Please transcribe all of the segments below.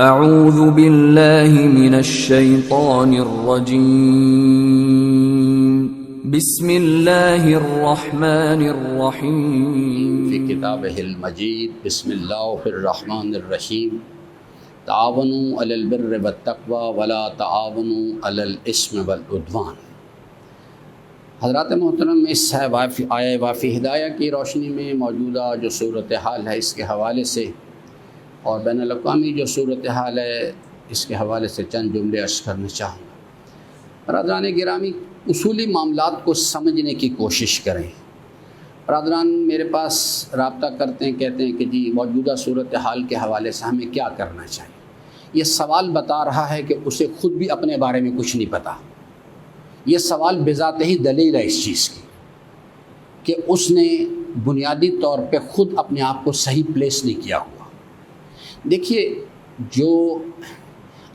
اعوذ باللہ من الشیطان الرجیم بسم اللہ الرحمن الرحیم فی کتابہ المجید بسم اللہ الرحمن الرحیم تعاونوا علی البر والتقوی ولا تعاونوا علی الاثم والعدوان۔ حضرات محترم، اس آیہ وافی ہدایہ کی روشنی میں موجودہ جو صورتحال ہے اس کے حوالے سے اور بین الاقوامی جو صورتحال ہے اس کے حوالے سے چند جملے عرض کرنا چاہوں گا۔ برادران گرامی، اصولی معاملات کو سمجھنے کی کوشش کریں۔ برادران میرے پاس رابطہ کرتے ہیں، کہتے ہیں کہ جی موجودہ صورتحال کے حوالے سے ہمیں کیا کرنا چاہیے۔ یہ سوال بتا رہا ہے کہ اسے خود بھی اپنے بارے میں کچھ نہیں پتہ۔ یہ سوال بذات ہی دلیل ہے اس چیز کی کہ اس نے بنیادی طور پہ خود اپنے آپ کو صحیح پلیس نہیں کیا ہوا۔ دیکھیے، جو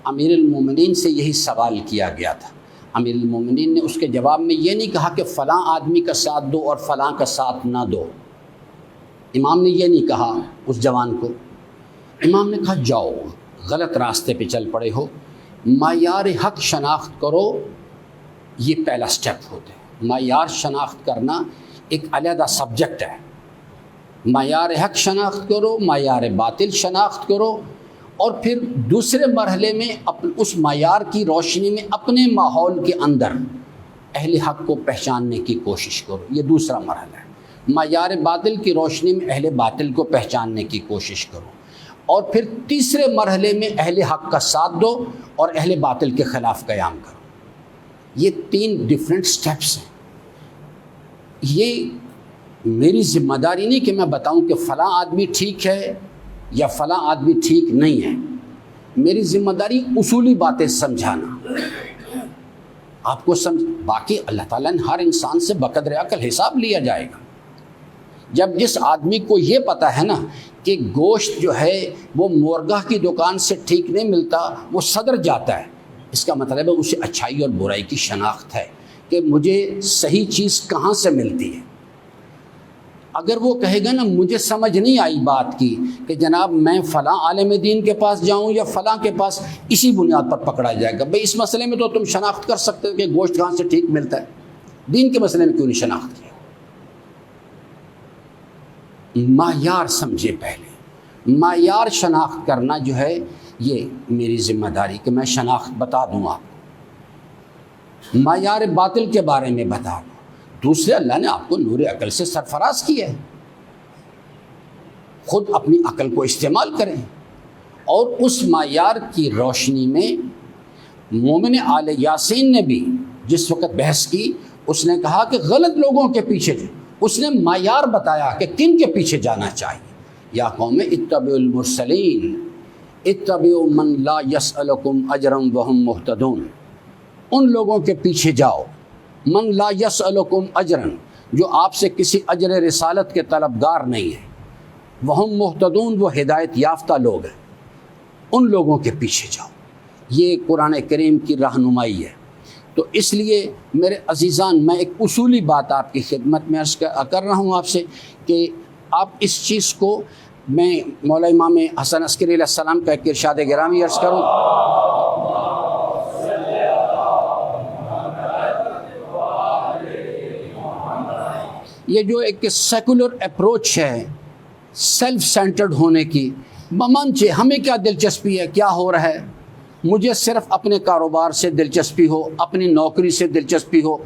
امیر المومنین سے یہی سوال کیا گیا تھا، امیر المومنین نے اس کے جواب میں یہ نہیں کہا کہ فلاں آدمی کا ساتھ دو اور فلاں کا ساتھ نہ دو۔ امام نے یہ نہیں کہا اس جوان کو۔ امام نے کہا جاؤ، غلط راستے پہ چل پڑے ہو، معیار حق شناخت کرو۔ یہ پہلا سٹیپ ہوتا ہے۔ معیار شناخت کرنا ایک علیحدہ سبجیکٹ ہے۔ معیار حق شناخت کرو، معیار باطل شناخت کرو، اور پھر دوسرے مرحلے میں اس معیار کی روشنی میں اپنے ماحول کے اندر اہل حق کو پہچاننے کی کوشش کرو۔ یہ دوسرا مرحلہ ہے۔ معیار باطل کی روشنی میں اہل باطل کو پہچاننے کی کوشش کرو، اور پھر تیسرے مرحلے میں اہل حق کا ساتھ دو اور اہل باطل کے خلاف قیام کرو۔ یہ تین ڈیفرنٹ سٹیپس ہیں۔ یہ میری ذمہ داری نہیں کہ میں بتاؤں کہ فلاں آدمی ٹھیک ہے یا فلاں آدمی ٹھیک نہیں ہے۔ میری ذمہ داری اصولی باتیں سمجھانا، آپ کو باقی اللہ تعالیٰ نے ہر انسان سے بقدر عقل حساب لیا جائے گا۔ جب جس آدمی کو یہ پتہ ہے نا کہ گوشت جو ہے وہ مورگاہ کی دکان سے ٹھیک نہیں ملتا، وہ صدر جاتا ہے، اس کا مطلب ہے اسے اچھائی اور برائی کی شناخت ہے کہ مجھے صحیح چیز کہاں سے ملتی ہے۔ اگر وہ کہے گا نا مجھے سمجھ نہیں آئی بات کی کہ جناب میں فلاں عالم دین کے پاس جاؤں یا فلاں کے پاس، اسی بنیاد پر پکڑا جائے گا۔ بھئی اس مسئلے میں تو تم شناخت کر سکتے ہو کہ گوشت کہاں سے ٹھیک ملتا ہے، دین کے مسئلے میں کیوں نہیں شناخت کیا؟ معیار سمجھے پہلے۔ معیار شناخت کرنا جو ہے یہ میری ذمہ داری کہ میں شناخت بتا دوں آپ کو، معیار باطل کے بارے میں بتا دوں۔ دوسرے، اللہ نے آپ کو نور عقل سے سرفراز کیا ہے، خود اپنی عقل کو استعمال کریں، اور اس معیار کی روشنی میں مومن آل یاسین نے بھی جس وقت بحث کی، اس نے کہا کہ غلط لوگوں کے پیچھے، اس نے معیار بتایا کہ کن کے پیچھے جانا چاہیے۔ یا قوم اتبعوا المرسلین اتبعوا من لا یسألکم اجرا وہم مہتدون، ان لوگوں کے پیچھے جاؤ، من لا یسألکم اجرا، جو آپ سے کسی اجر رسالت کے طلبگار نہیں ہیں، وہم مہتدون، وہ ہدایت یافتہ لوگ ہیں، ان لوگوں کے پیچھے جاؤ۔ یہ قرآن کریم کی رہنمائی ہے۔ تو اس لیے میرے عزیزان، میں ایک اصولی بات آپ کی خدمت میں عرض کر رہا ہوں آپ سے کہ آپ اس چیز کو، میں مولا امام حسن عسکری علیہ السلام کا ایک ارشاد گرامی عرض کروں۔ یہ جو ایک سیکولر اپروچ ہے سیلف سینٹرڈ ہونے کی، ممنچے ہمیں کیا دلچسپی ہے کیا ہو رہا ہے، مجھے صرف اپنے کاروبار سے دلچسپی ہو، اپنی نوکری سے دلچسپی ہو۔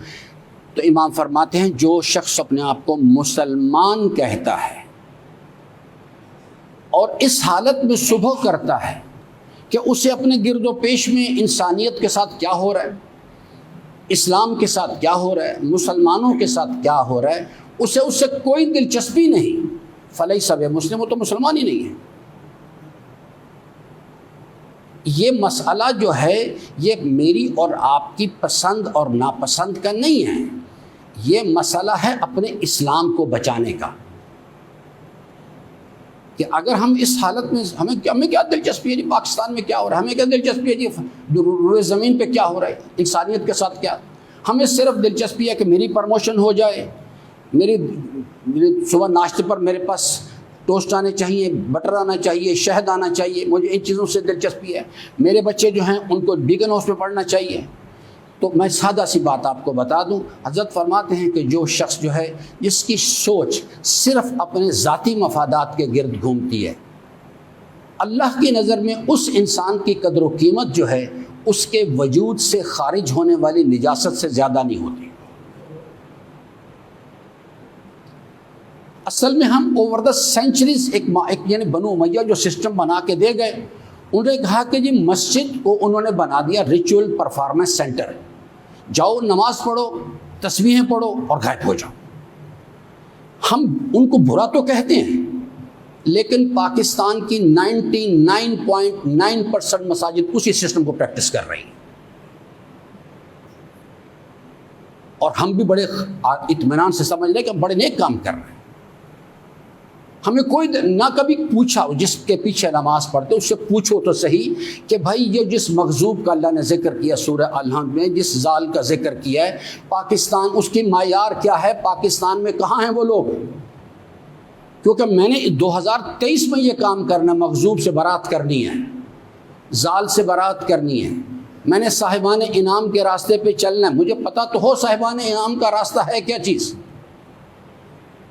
تو امام فرماتے ہیں جو شخص اپنے آپ کو مسلمان کہتا ہے اور اس حالت میں صبح کرتا ہے کہ اسے اپنے گرد و پیش میں انسانیت کے ساتھ کیا ہو رہا ہے، اسلام کے ساتھ کیا ہو رہا ہے، مسلمانوں کے ساتھ کیا ہو رہا ہے، اس سے کوئی دلچسپی نہیں، فلیس بمسلم، وہ تو مسلمان ہی نہیں ہے۔ یہ مسئلہ جو ہے یہ میری اور آپ کی پسند اور ناپسند کا نہیں ہے، یہ مسئلہ ہے اپنے اسلام کو بچانے کا، کہ اگر ہم اس حالت میں ہمیں کیا دلچسپی ہے جی پاکستان میں کیا ہو رہا ہے، ہمیں کیا دلچسپی ہے جی روئے زمین پہ کیا ہو رہا ہے، انسانیت کے ساتھ کیا، ہمیں صرف دلچسپی ہے کہ میری پروموشن ہو جائے، میری صبح ناشتے پر میرے پاس ٹوسٹ آنے چاہیے، بٹر آنا چاہیے، شہد آنا چاہیے، مجھے ان چیزوں سے دلچسپی ہے. میرے بچے جو ہیں ان کو بیگن ہاؤس میں پڑھنا چاہیے. تو میں سادہ سی بات آپ کو بتا دوں، حضرت فرماتے ہیں کہ جو شخص جو ہے جس کی سوچ صرف اپنے ذاتی مفادات کے گرد گھومتی ہے، اللہ کی نظر میں اس انسان کی قدر و قیمت جو ہے اس کے وجود سے خارج ہونے والی نجاست سے زیادہ نہیں ہوتی. اصل میں ہم اوور دا سینچریز ایک یعنی بنو امیہ جو سسٹم بنا کے دے گئے، انہوں نے کہا کہ جی مسجد کو انہوں نے بنا دیا ریچول پرفارمنس سینٹر، جاؤ نماز پڑھو، تسبیحیں پڑھو اور غائب ہو جاؤ. ہم ان کو برا تو کہتے ہیں، لیکن پاکستان کی 99.9% مساجد اسی سسٹم کو پریکٹس کر رہی ہیں، اور ہم بھی بڑے اطمینان سے سمجھ لیں کہ ہم بڑے نیک کام کر رہے ہیں. ہمیں کوئی نہ کبھی پوچھا، جس کے پیچھے نماز پڑھتے اس سے پوچھو تو صحیح کہ بھائی یہ جس مغضوب کا اللہ نے ذکر کیا سورہ الحمد میں، جس ذال کا ذکر کیا ہے، پاکستان اس کی معیار کیا ہے؟ پاکستان میں کہاں ہیں وہ لوگ؟ کیونکہ میں نے 2023 میں یہ کام کرنا، مغضوب سے برات کرنی ہے، ذال سے برات کرنی ہے، میں نے صاحبان انعام کے راستے پہ چلنا ہے. مجھے پتہ تو ہو صاحبان انعام کا راستہ ہے کیا چیز.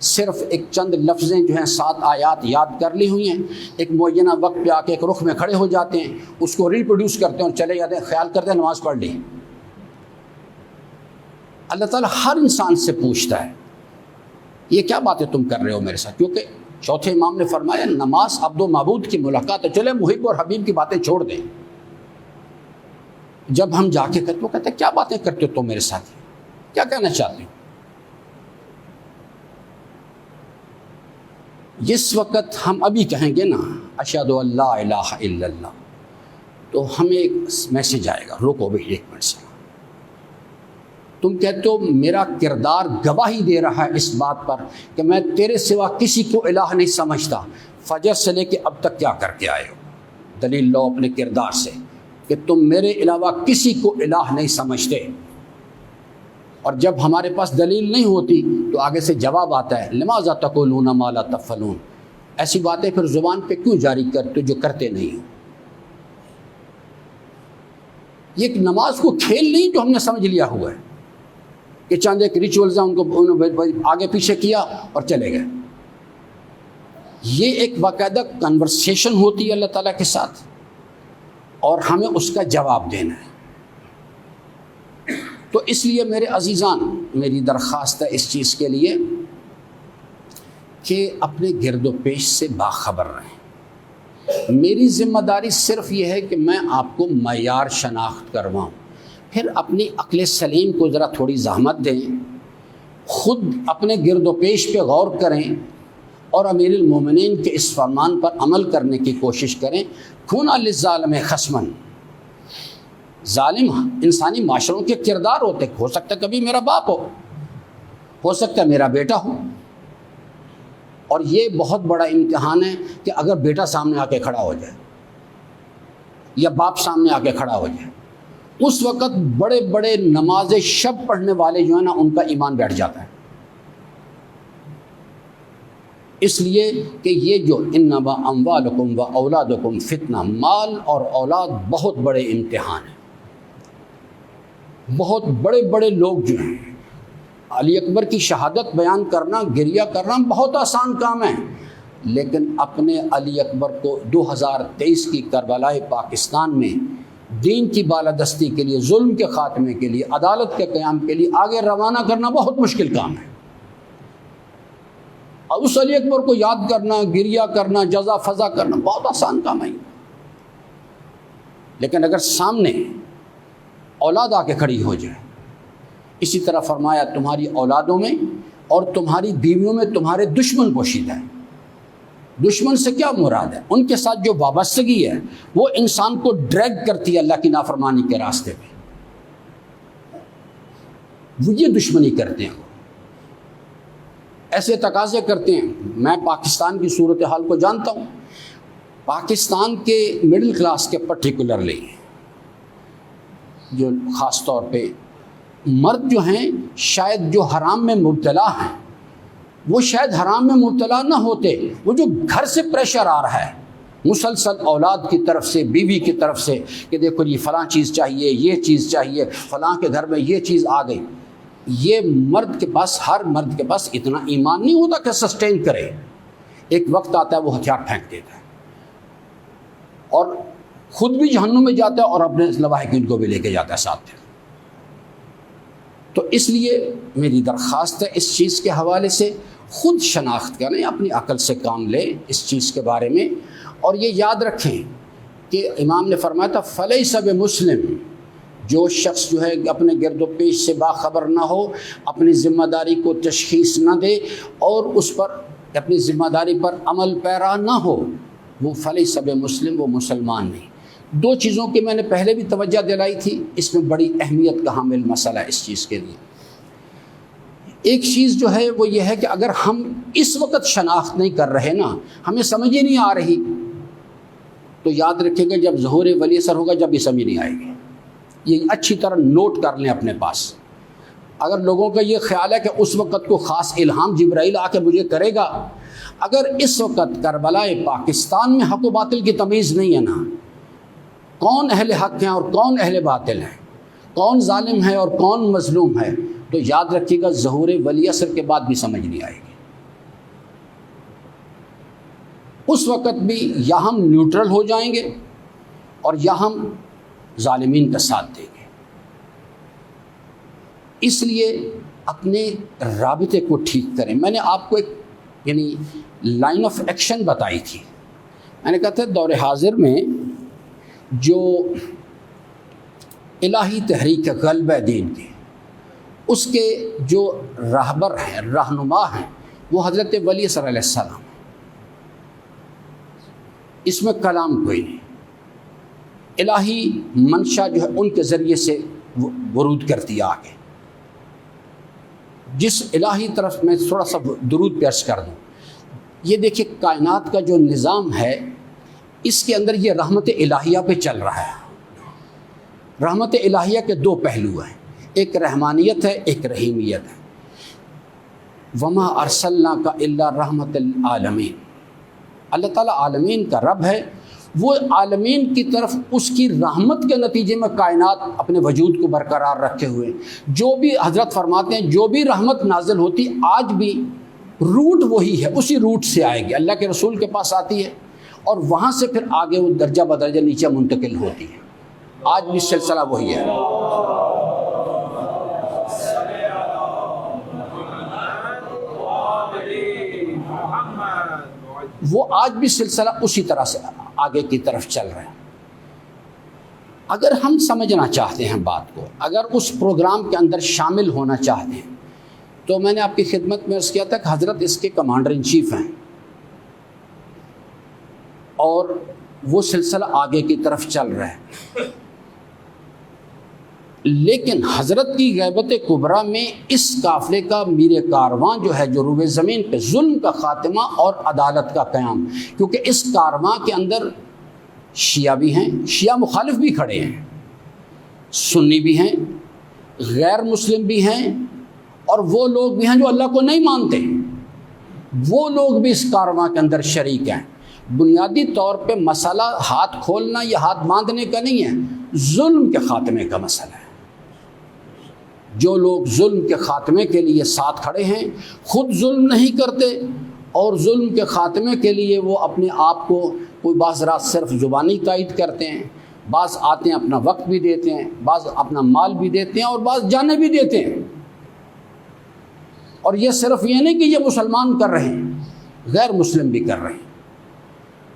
صرف ایک چند لفظیں جو ہیں 7 آیات یاد کر لی ہوئی ہیں، ایک معینہ وقت پہ آ کے ایک رخ میں کھڑے ہو جاتے ہیں، اس کو ریپروڈیوس کرتے ہیں اور چلے جاتے ہیں، خیال کرتے ہیں نماز پڑھ لی. اللہ تعالیٰ ہر انسان سے پوچھتا ہے یہ کیا باتیں تم کر رہے ہو میرے ساتھ، کیونکہ چوتھے امام نے فرمایا نماز عبد و معبود کی ملاقات ہے. چلے محب اور حبیب کی باتیں چھوڑ دیں. جب ہم جا کے کرتے وہ کہتے ہیں کیا باتیں کرتے ہو تم میرے ساتھ، کیا کہنا چاہتے ہو. جس وقت ہم ابھی کہیں گے نا اشہد ان لا الہ الا اللہ، تو ہمیں ایک میسج آئے گا، رکو بھائی 1 منٹ سے. تم کہتے ہو میرا کردار گواہی دے رہا ہے اس بات پر کہ میں تیرے سوا کسی کو الہ نہیں سمجھتا. فجر سے لے کے اب تک کیا کر کے آئے ہو؟ دلیل لو اپنے کردار سے کہ تم میرے علاوہ کسی کو الہ نہیں سمجھتے. اور جب ہمارے پاس دلیل نہیں ہوتی تو آگے سے جواب آتا ہے لماذا تقولون ما لا تفعلون. ایسی باتیں پھر زبان پہ کیوں جاری کرتے جو کرتے نہیں ہو. یہ ایک نماز کو کھیل نہیں جو ہم نے سمجھ لیا ہوا ہے کہ چاند ایک ریچولز ہیں، ان کو آگے پیچھے کیا اور چلے گئے. یہ ایک باقاعدہ کنورسیشن ہوتی ہے اللہ تعالیٰ کے ساتھ، اور ہمیں اس کا جواب دینا ہے. تو اس لیے میرے عزیزان، میری درخواست ہے اس چیز کے لیے کہ اپنے گرد و پیش سے باخبر رہیں. میری ذمہ داری صرف یہ ہے کہ میں آپ کو معیار شناخت کرواؤں. پھر اپنی عقل سلیم کو ذرا تھوڑی زحمت دیں، خود اپنے گرد و پیش پہ غور کریں اور امیر المومنین کے اس فرمان پر عمل کرنے کی کوشش کریں. کھونا للظالم خصمن، ظالم انسانی معاشروں کے کردار ہوتے، ہو سکتا ہے کبھی میرا باپ ہو سکتا ہے میرا بیٹا ہو. اور یہ بہت بڑا امتحان ہے کہ اگر بیٹا سامنے آ کے کھڑا ہو جائے یا باپ سامنے آ کے کھڑا ہو جائے، اس وقت بڑے بڑے نماز شب پڑھنے والے جو ہیں نا ان کا ایمان بیٹھ جاتا ہے. اس لیے کہ یہ جو انما اموالکم و اولادکم فتنہ، مال اور اولاد بہت بڑے امتحان ہیں. بہت بڑے بڑے لوگ جو ہیں، علی اکبر کی شہادت بیان کرنا، گریہ کرنا بہت آسان کام ہے، لیکن اپنے علی اکبر کو 2023 کی کربلائے پاکستان میں دین کی بالادستی کے لیے، ظلم کے خاتمے کے لیے، عدالت کے قیام کے لیے آگے روانہ کرنا بہت مشکل کام ہے. اور اس علی اکبر کو یاد کرنا، گریہ کرنا، جزا فضا کرنا بہت آسان کام ہے. لیکن اگر سامنے اولاد آ کے کھڑی ہو جائے، اسی طرح فرمایا تمہاری اولادوں میں اور تمہاری بیویوں میں تمہارے دشمن پوشیدہ ہیں. دشمن سے کیا مراد ہے؟ ان کے ساتھ جو وابستگی ہے وہ انسان کو ڈریگ کرتی ہے اللہ کی نافرمانی کے راستے پہ. وہ یہ دشمنی کرتے ہیں، ایسے تقاضے کرتے ہیں. میں پاکستان کی صورتحال کو جانتا ہوں. پاکستان کے مڈل کلاس کے پرٹیکولرلی جو خاص طور پہ مرد جو ہیں، شاید جو حرام میں مبتلا ہیں، وہ شاید حرام میں مبتلا نہ ہوتے، وہ جو گھر سے پریشر آ رہا ہے مسلسل اولاد کی طرف سے، بیوی کی طرف سے کہ دیکھو یہ فلاں چیز چاہیے، یہ چیز چاہیے، فلاں کے گھر میں یہ چیز آ گئی، یہ مرد کے پاس، ہر مرد کے پاس اتنا ایمان نہیں ہوتا کہ سسٹین کرے. ایک وقت آتا ہے وہ ہتھیار پھینک دیتا ہے اور خود بھی جہنم میں جاتا ہے اور اپنے لواحقین کو بھی لے کے جاتا ہے ساتھ. تو اس لیے میری درخواست ہے اس چیز کے حوالے سے خود شناخت کریں، اپنی عقل سے کام لیں اس چیز کے بارے میں. اور یہ یاد رکھیں کہ امام نے فرمایا تھا فلیس بمسلم، جو شخص جو ہے اپنے گرد و پیش سے باخبر نہ ہو، اپنی ذمہ داری کو تشخیص نہ دے اور اس پر اپنی ذمہ داری پر عمل پیرا نہ ہو، وہ فلیس بمسلم، وہ مسلمان نہیں. دو چیزوں کی میں نے پہلے بھی توجہ دلائی تھی، اس میں بڑی اہمیت کا حامل مسئلہ ہے اس چیز کے لیے. ایک چیز جو ہے وہ یہ ہے کہ اگر ہم اس وقت شناخت نہیں کر رہے نا، ہمیں سمجھ ہی نہیں آ رہی، تو یاد رکھیں گے جب ظہور ولی اثر ہوگا جب بھی سمجھ نہیں آئے گی. یہ اچھی طرح نوٹ کر لیں اپنے پاس. اگر لوگوں کا یہ خیال ہے کہ اس وقت کو خاص الہام جبرائیل آ کے مجھے کرے گا، اگر اس وقت کربلائے پاکستان میں حق و باطل کی تمیز نہیں ہے نا، کون اہل حق ہیں اور کون اہل باطل ہیں، کون ظالم ہے اور کون مظلوم ہے، تو یاد رکھیے گا ظہور ولی اثر کے بعد بھی سمجھ نہیں آئے گی. اس وقت بھی یا ہم نیوٹرل ہو جائیں گے اور یا ہم ظالمین کا ساتھ دیں گے. اس لیے اپنے رابطے کو ٹھیک کریں. میں نے آپ کو ایک یعنی لائن آف ایکشن بتائی تھی. میں نے کہا تھا دور حاضر میں جو الہی تحریک غلبہ دین کی، اس کے جو راہبر ہیں، رہنما ہیں، وہ حضرت ولی اثر علیہ السلام. اس میں کلام کوئی نہیں، الہی منشا جو ہے ان کے ذریعے سے ورود کرتی ہے آگے. جس الہی طرف میں تھوڑا سا درود پیش کر دوں، یہ دیکھیے کائنات کا جو نظام ہے اس کے اندر یہ رحمت الہیہ پہ چل رہا ہے. رحمت الہیہ کے دو پہلو ہیں، ایک رحمانیت ہے، ایک رحیمیت ہے. وما ارسلناک الا رحمت العالمین. اللہ تعالیٰ عالمین کا رب ہے، وہ عالمین کی طرف اس کی رحمت کے نتیجے میں کائنات اپنے وجود کو برقرار رکھے ہوئے. جو بھی حضرت فرماتے ہیں جو بھی رحمت نازل ہوتی آج بھی روٹ وہی ہے، اسی روٹ سے آئے گی، اللہ کے رسول کے پاس آتی ہے اور وہاں سے پھر آگے وہ درجہ بدرجہ نیچے منتقل ہوتی ہے. آج بھی سلسلہ وہی ہے. وہ آج بھی سلسلہ اسی طرح سے آگے کی طرف چل رہا ہے. اگر ہم سمجھنا چاہتے ہیں بات کو، اگر اس پروگرام کے اندر شامل ہونا چاہتے ہیں، تو میں نے آپ کی خدمت میں عرض کیا تھا کہ حضرت اس کے کمانڈر ان چیف ہیں اور وہ سلسلہ آگے کی طرف چل رہا ہے. لیکن حضرت کی غیبت کبریٰ میں اس قافلے کا میر کارواں جو ہے، جو روئے زمین پہ ظلم کا خاتمہ اور عدالت کا قیام، کیونکہ اس کارواں کے اندر شیعہ بھی ہیں، شیعہ مخالف بھی کھڑے ہیں، سنی بھی ہیں، غیر مسلم بھی ہیں، اور وہ لوگ بھی ہیں جو اللہ کو نہیں مانتے، وہ لوگ بھی اس کارواں کے اندر شریک ہیں. بنیادی طور پہ مسئلہ ہاتھ کھولنا یا ہاتھ باندھنے کا نہیں ہے، ظلم کے خاتمے کا مسئلہ ہے. جو لوگ ظلم کے خاتمے کے لیے ساتھ کھڑے ہیں، خود ظلم نہیں کرتے اور ظلم کے خاتمے کے لیے وہ اپنے آپ کو کوئی بعض رات صرف زبانی تائید کرتے ہیں، بعض آتے ہیں اپنا وقت بھی دیتے ہیں، بعض اپنا مال بھی دیتے ہیں اور بعض جانیں بھی دیتے ہیں. اور یہ صرف یہ نہیں کہ یہ مسلمان کر رہے ہیں، غیر مسلم بھی کر رہے ہیں.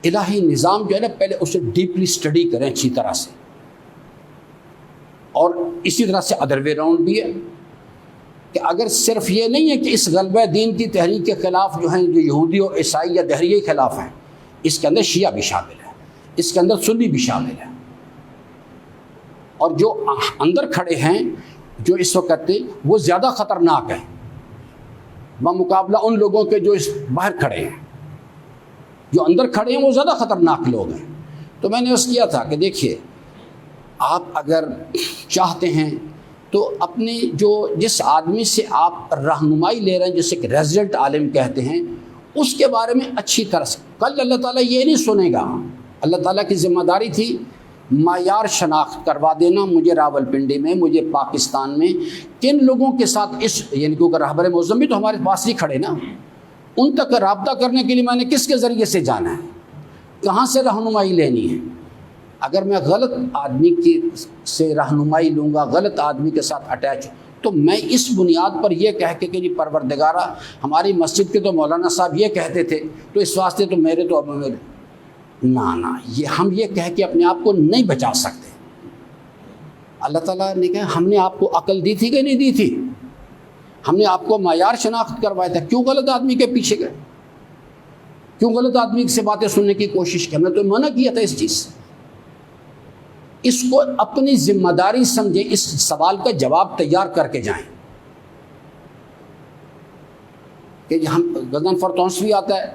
الہی نظام جو ہے نا، پہلے اسے ڈیپلی اسٹڈی کریں اچھی طرح سے. اور اسی طرح سے ادر وے راؤنڈ بھی ہے کہ اگر صرف یہ نہیں ہے کہ اس غلبہ دین کی تحریک کے خلاف جو ہیں، جو یہودی اور عیسائی یا دہریے کے خلاف ہیں، اس کے اندر شیعہ بھی شامل ہے، اس کے اندر سنی بھی شامل ہے. اور جو اندر کھڑے ہیں جو اس وقت وہ زیادہ خطرناک ہیں بمقابلہ ان لوگوں کے جو اس باہر کھڑے ہیں. جو اندر کھڑے ہیں وہ زیادہ خطرناک لوگ ہیں. تو میں نے اس کیا تھا کہ دیکھیے، آپ اگر چاہتے ہیں تو اپنے جس آدمی سے آپ رہنمائی لے رہے ہیں، جسے ایک ریزیڈنٹ عالم کہتے ہیں، اس کے بارے میں اچھی طرح سے کل اللہ تعالیٰ یہ نہیں سنے گا. اللہ تعالیٰ کی ذمہ داری تھی معیار شناخت کروا دینا مجھے راولپنڈی میں، مجھے پاکستان میں کن لوگوں کے ساتھ یعنی کہ رہبر معظم بھی تو ہمارے پاس ہی کھڑے نا، ان تک رابطہ کرنے کے لیے میں نے کس کے ذریعے سے جانا ہے، کہاں سے رہنمائی لینی ہے. اگر میں غلط آدمی سے رہنمائی لوں گا، غلط آدمی کے ساتھ اٹیچ، تو میں اس بنیاد پر یہ کہہ کے کہ جی پروردگارہ ہماری مسجد کے تو مولانا صاحب یہ کہتے تھے تو اس واسطے تو میرے تو اب میرے نہ یہ ہم یہ کہہ کے اپنے آپ کو نہیں بچا سکتے. اللہ تعالیٰ نے کہا ہم نے آپ کو عقل دی تھی کہ نہیں دی تھی، ہم نے آپ کو معیار شناخت کروایا تھا، کیوں غلط آدمی کے پیچھے گئے، کیوں غلط آدمی سے باتیں سننے کی کوشش کی، ہم نے تو منع کیا تھا اس چیز سے. اس کو اپنی ذمہ داری سمجھیں، اس سوال کا جواب تیار کر کے جائیں کہ ہم غزن فرتونسوی آتا ہے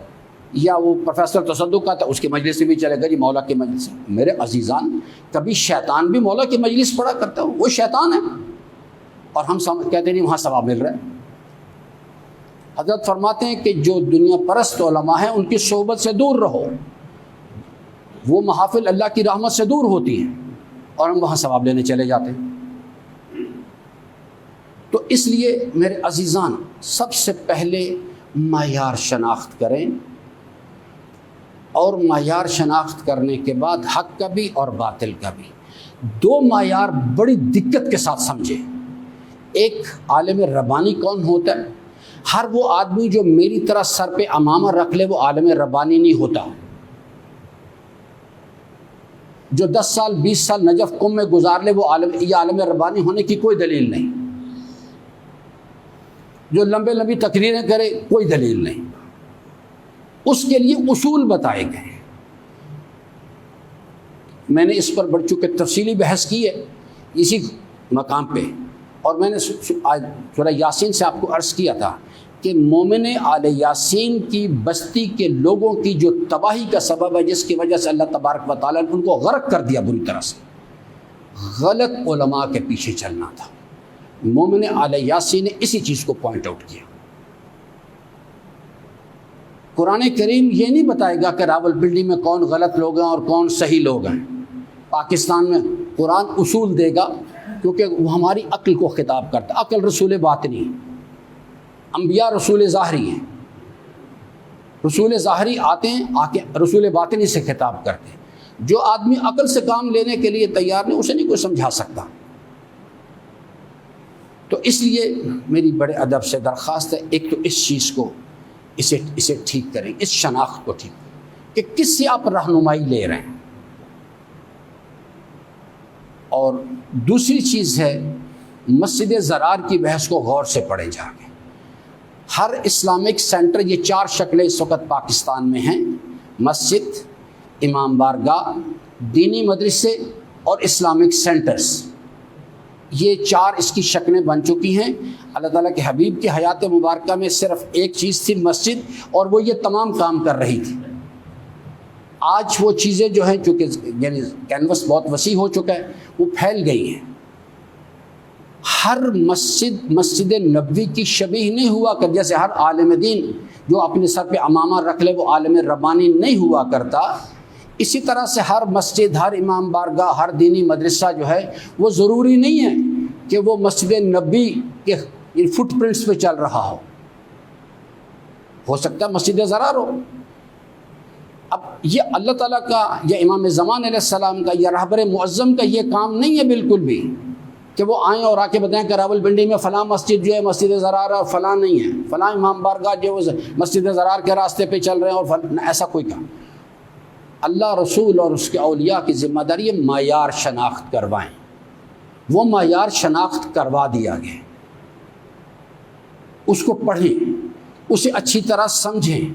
یا وہ پروفیسر تصدق آتا ہے، اس کی مجلس سے بھی چلے گا جی مولا کی مجلس سے. میرے عزیزان، کبھی شیطان بھی مولا کی مجلس پڑھا کرتا ہوں، وہ شیطان ہے اور ہم کہتے نہیں وہاں ثواب مل رہا ہے. حضرت فرماتے ہیں کہ جو دنیا پرست علماء ہیں ان کی صحبت سے دور رہو، وہ محافل اللہ کی رحمت سے دور ہوتی ہیں اور ہم وہاں ثواب لینے چلے جاتے ہیں. تو اس لیے میرے عزیزان، سب سے پہلے معیار شناخت کریں، اور معیار شناخت کرنے کے بعد حق کا بھی اور باطل کا بھی. دو معیار بڑی دقت کے ساتھ سمجھیں. ایک عالم ربانی کون ہوتا ہے؟ ہر وہ آدمی جو میری طرح سر پہ امامہ رکھ لے وہ عالم ربانی نہیں ہوتا. جو 10 سال 20 سال نجف قم میں گزار لے وہ عالم ربانی ہونے کی کوئی دلیل نہیں. جو لمبی تقریریں کرے کوئی دلیل نہیں. اس کے لیے اصول بتائے گئے. میں نے اس پر بڑھ چکے تفصیلی بحث کی ہے اسی مقام پہ، اور میں نے سورہ یاسین سے آپ کو عرض کیا تھا کہ مومن آل یاسین کی بستی کے لوگوں کی جو تباہی کا سبب ہے، جس کی وجہ سے اللہ تبارک و تعالیٰ نے ان کو غرق کر دیا بری طرح سے، غلط علماء کے پیچھے چلنا تھا. مومن آل یاسین نے اسی چیز کو پوائنٹ آؤٹ کیا. قرآن کریم یہ نہیں بتائے گا کہ راولپنڈی میں کون غلط لوگ ہیں اور کون صحیح لوگ ہیں. پاکستان میں قرآن اصول دے گا کیونکہ وہ ہماری عقل کو خطاب کرتا ہے. عقل رسول باطنی، انبیاء رسول ظاہری ہیں. رسول ظاہری آتے ہیں آ کے رسول باطنی سے خطاب کرتے ہیں. جو آدمی عقل سے کام لینے کے لیے تیار نہیں، اسے نہیں کوئی سمجھا سکتا. تو اس لیے میری بڑے ادب سے درخواست ہے، ایک تو اس چیز کو اسے ٹھیک کریں، اس شناخت کو ٹھیک کریں کہ کس سے آپ رہنمائی لے رہے ہیں. اور دوسری چیز ہے مسجد زرار کی بحث کو غور سے پڑھیں جا کے. ہر اسلامک سینٹر، یہ 4 شکلیں اس وقت پاکستان میں ہیں: مسجد، امام بارگاہ، دینی مدرسے اور اسلامک سینٹرز. یہ 4 اس کی شکلیں بن چکی ہیں. اللہ تعالیٰ کے حبیب کی حیات مبارکہ میں صرف ایک چیز تھی، مسجد، اور وہ یہ تمام کام کر رہی تھی. آج وہ چیزیں جو ہیں، چونکہ یعنی کینوس بہت وسیع ہو چکا ہے، وہ پھیل گئی ہیں. ہر مسجد نبوی کی شبیہ نہیں ہوا کر، جیسے ہر عالم دین جو اپنے سر پہ امامہ رکھ لے وہ عالم ربانی نہیں ہوا کرتا. اسی طرح سے ہر مسجد، ہر امام بارگاہ، ہر دینی مدرسہ جو ہے وہ ضروری نہیں ہے کہ وہ مسجد نبوی کے فٹ پرنٹس پہ چل رہا ہو سکتا ہے مسجد زرار ہو. اب یہ اللہ تعالیٰ کا یا امام زمان علیہ السلام کا یا رہبر معظم کا یہ کام نہیں ہے بالکل بھی کہ وہ آئیں اور آ کے بتائیں کہ راولپنڈی میں فلاں مسجد جو ہے مسجد زرار اور فلاں نہیں ہے، فلاں امام بارگاہ جو ہے مسجد زرار کے راستے پہ چل رہے ہیں، اور ایسا کوئی کام. اللہ رسول اور اس کے اولیاء کی ذمہ داری ہے معیار شناخت کروائیں. وہ معیار شناخت کروا دیا گیا، اس کو پڑھیں، اسے اچھی طرح سمجھیں،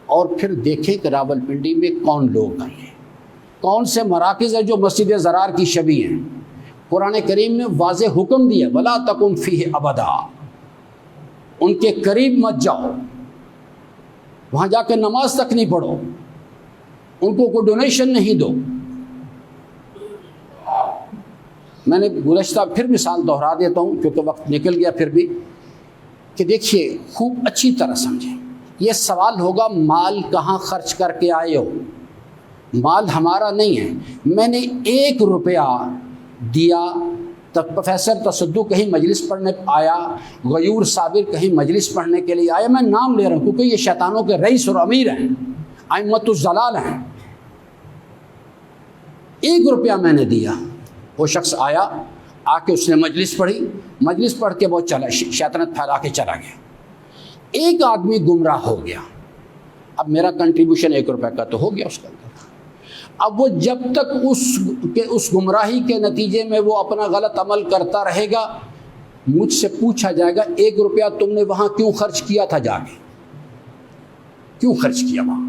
اور پھر دیکھیں کہ راولپنڈی میں کون لوگ آئے ہیں، کون سے مراکز ہیں جو مسجد زرار کی شبیہ ہیں. قرآن کریم نے واضح حکم دیا وَلَا تَقُمْ فِيهِ أَبَدًا، ان کے قریب مت جاؤ، وہاں جا کے نماز تک نہیں پڑھو، ان کو کوئی ڈونیشن نہیں دو. میں نے گزشتہ پھر مثال دہرا دیتا ہوں کیونکہ وقت نکل گیا پھر بھی، کہ دیکھیے خوب اچھی طرح سمجھیں، یہ سوال ہوگا مال کہاں خرچ کر کے آئے ہو؟ مال ہمارا نہیں ہے، میں نے 1 روپیہ دیا، تب پروفیسر تصدق کہیں مجلس پڑھنے آیا، غیور صابر کہیں مجلس پڑھنے کے لیے آیا، میں نام لے رہا ہوں کیونکہ یہ شیطانوں کے رئیس اور امیر ہیں، ائمۃ الضلال ہیں۔ 1 روپیہ میں نے دیا، وہ شخص آیا، آ کے اس نے مجلس پڑھی، مجلس پڑھ کے وہ چلا، شیطنت پھیلا کے چلا گیا۔ ایک آدمی گمراہ ہو گیا، اب میرا کنٹریبیوشن 1 روپے کا تو ہو گیا اس کے اندر۔ اب وہ جب تک اس گمراہی کے نتیجے میں وہ اپنا غلط عمل کرتا رہے گا، مجھ سے پوچھا جائے گا 1 روپیہ تم نے وہاں کیوں خرچ کیا تھا؟ جا کے کیوں خرچ کیا وہاں؟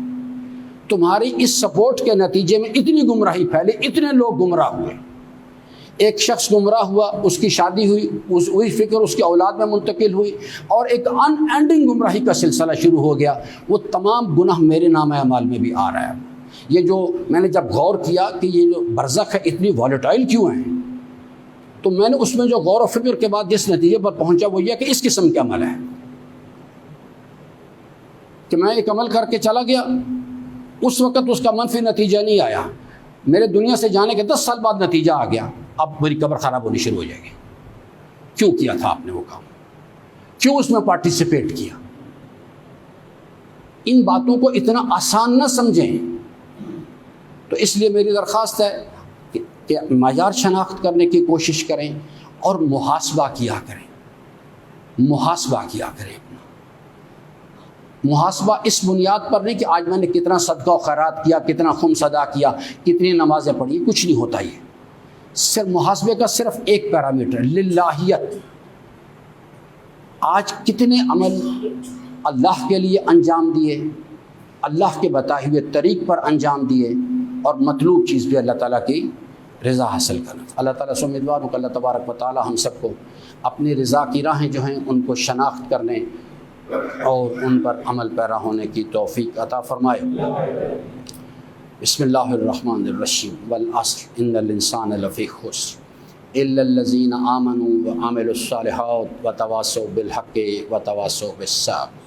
تمہاری اس سپورٹ کے نتیجے میں اتنی گمراہی پھیلی، اتنے لوگ گمراہ ہوئے۔ ایک شخص گمراہ ہوا، اس کی شادی ہوئی، وہی فکر اس کی اولاد میں منتقل ہوئی، اور ایک ان اینڈنگ گمراہی کا سلسلہ شروع ہو گیا۔ وہ تمام گناہ میرے نامہ اعمال میں بھی آ رہا ہے۔ یہ جو میں نے جب غور کیا کہ یہ جو برزخ ہے اتنی والیٹائل کیوں ہیں، تو میں نے اس میں جو غور و فکر کے بعد جس نتیجے پر پہنچا وہ یہ کہ اس قسم کے عمل ہے کہ میں ایک عمل کر کے چلا گیا، اس وقت اس کا منفی نتیجہ نہیں آیا، میرے دنیا سے جانے کے 10 سال بعد نتیجہ آ گیا، اب میری قبر خراب ہونی شروع ہو جائے گی۔ کیوں کیا تھا آپ نے وہ کام؟ کیوں اس میں پارٹیسپیٹ کیا؟ ان باتوں کو اتنا آسان نہ سمجھیں۔ تو اس لیے میری درخواست ہے کہ معیار شناخت کرنے کی کوشش کریں اور محاسبہ کیا کریں، محاسبہ کیا کریں۔ محاسبہ اس بنیاد پر نہیں کہ آج میں نے کتنا صدقہ و خیرات کیا، کتنا خمس ادا کیا، کتنی نمازیں پڑھی، کچھ نہیں ہوتا۔ یہ صرف محاسبے کا صرف ایک پیرامیٹر للہیت، آج کتنے عمل اللہ کے لیے انجام دیے، اللہ کے بتائے ہوئے طریق پر انجام دیے، اور مطلوب چیز بھی اللہ تعالیٰ کی رضا حاصل کرنا۔ اللہ تعالیٰ سے امیدوار ہوں کہ اللہ تبارک و تعالیٰ ہم سب کو اپنی رضا کی راہیں جو ہیں ان کو شناخت کرنے اور ان پر عمل پیرا ہونے کی توفیق عطا فرمائے۔ بسم اللہ الرحمن الرحیم، والعصر ان الانسان لفی خسر الا الذین آمنوا وعملوا الصالحات وتواصوا بالحق وتواصوا بالصبر۔